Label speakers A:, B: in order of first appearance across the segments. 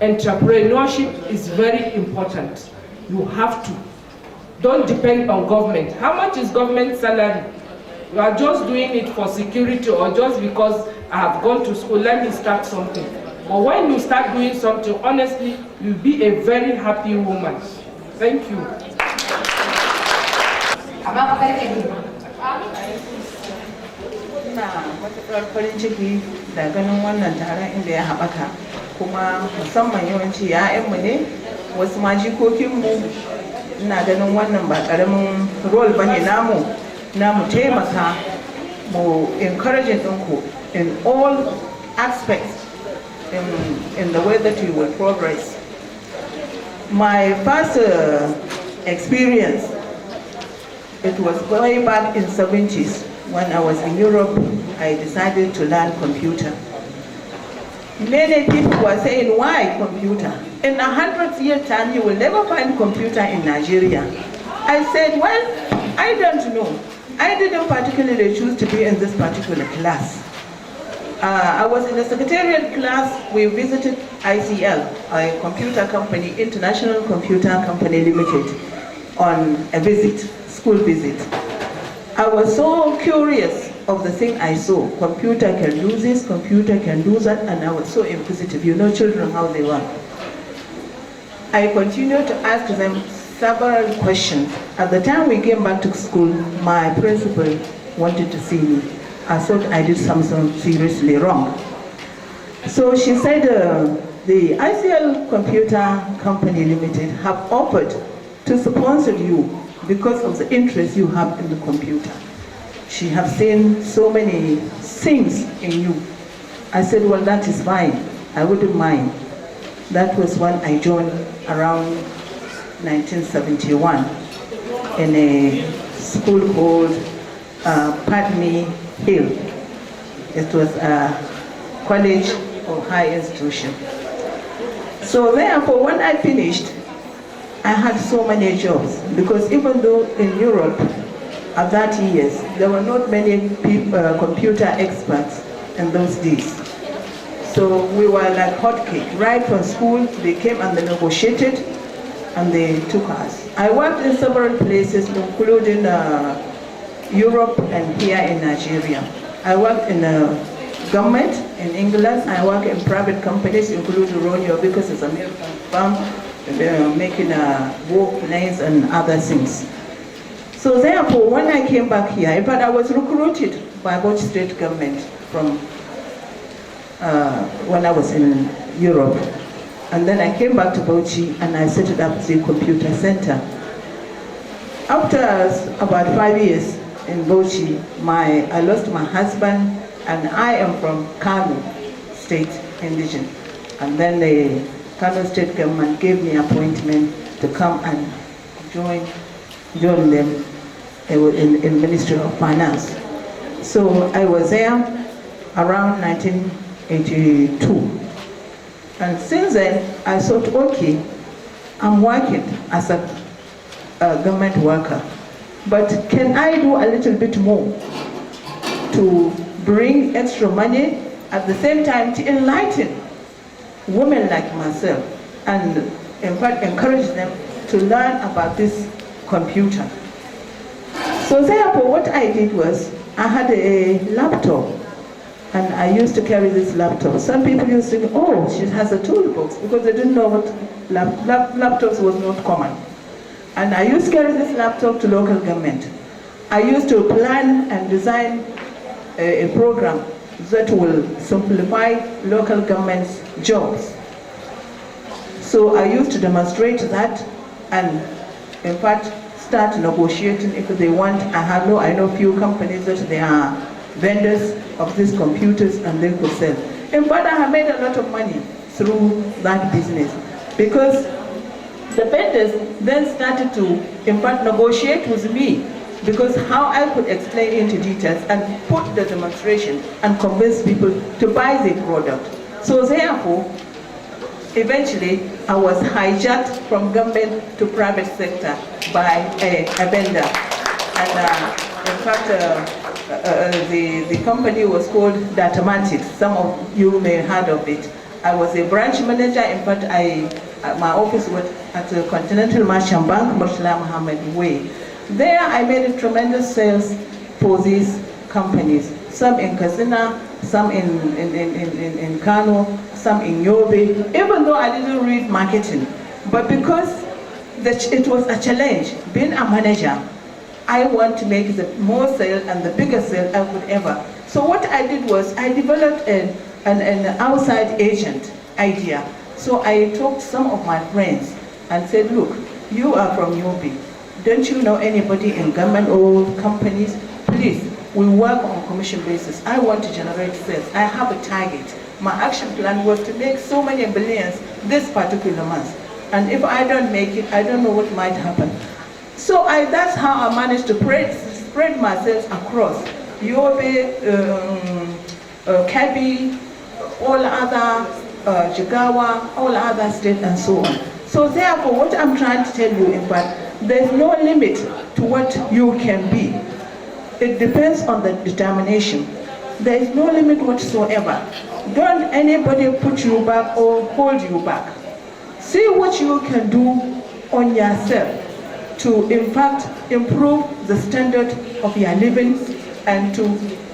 A: Entrepreneurship is very important. You have to. Don't depend on government. How much is government salary? You are just doing it for security or just because I have gone to school, let me start something. But when you start doing something, honestly, you'll be a very happy woman. Thank you.
B: Ina matuƙar farin ciki da ganin wannan taron inda ya haɓaka, kuma musamman yawanci 'ya'yanmu ne, wasu ma jikokinmu. Ina ganin wannan ba ƙaramin role bane namu taimaka mu encouraging ɗinku in all aspects in the way that you will progress. My first experience, it was way back in 70s. When I was in Europe, I decided to learn computer. Many people were saying, why computer? In 100-year time, you will never find computer in Nigeria. I said, well, I don't know. I didn't particularly choose to be in this particular class. I was in the secretariat class. We visited ICL, a computer company, International Computer Company Limited, on a visit, school visit. I was so curious of the thing I saw. Computer can do this, computer can do that, and I was so inquisitive. You know children, how they were. I continued to ask them several questions. At the time we came back to school, my principal wanted to see me. I thought I did something seriously wrong. So she said, the ICL Computer Company Limited have offered to sponsor you because of the interest you have in the computer. She have seen so many things in you. I said, well, that is fine. I wouldn't mind. That was when I joined around 1971 in a school called Padme Hill. It was a college or high institution. So therefore, when I finished, I had so many jobs, because even though in Europe at that years, there were not many computer experts in those days. So we were like hotcake. Right from school, they came and they negotiated and they took us. I worked in several places, including Europe and here in Nigeria. I worked in government in England. I work in private companies, including Ronio, because it's a American firm, making warplanes and other things. So therefore, when I came back here, in fact, I was recruited by both state government from when I was in Europe. And then I came back to Bauchi and I set up the computer center. After about 5 years in Bauchi, I lost my husband, and I am from Kano State Indigen. And then the Kano State government gave me appointment to come and join them in Ministry of Finance. So I was there around 1982. And since then, I thought, okay, I'm working as a government worker, but can I do a little bit more to bring extra money, at the same time to enlighten women like myself, and in fact encourage them to learn about this computer. So therefore what I did was, I had a laptop, and I used to carry this laptop. Some people used to think, oh, she has a toolbox, because they didn't know what laptops was not common. And I used to carry this laptop to local government. I used to plan and design a program that will simplify local government's jobs. So I used to demonstrate that, and in fact start negotiating if they want. I know few companies that they are vendors of these computers and they could sell. In fact, I have made a lot of money through that business, because the vendors then started to, in fact, negotiate with me, because how I could explain into details and put the demonstration and convince people to buy the product. So therefore, eventually, I was hijacked from government to private sector by a vendor. And in fact, the company was called Datamatics. Some of you may have heard of it. I was a branch manager. In fact, my office was at the Continental Merchant Bank, Murtala Muhammad Way. There I made a tremendous sales for these companies. Some in Katsina, some in Kano, some in Yobe, even though I didn't read marketing. But because it was a challenge, being a manager, I want to make the more sale and the biggest sale I could ever. So what I did was I developed an outside agent idea. So I talked to some of my friends and said, look, you are from Yobe. Don't you know anybody in government or companies? Please, we work on commission basis. I want to generate sales. I have a target. My action plan was to make so many billions this particular month. And if I don't make it, I don't know what might happen. So that's how I managed to spread my sales across Yobe, Kabi, all other, Jigawa, all other states and so on. So therefore, what I'm trying to tell you, in fact, there's no limit to what you can be. It depends on the determination. There is no limit whatsoever. Don't anybody put you back or hold you back. See what you can do on yourself to, in fact, improve the standard of your living and to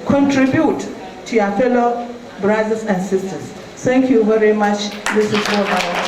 B: contribute to your fellow brothers and sisters. Thank you very much. This is all.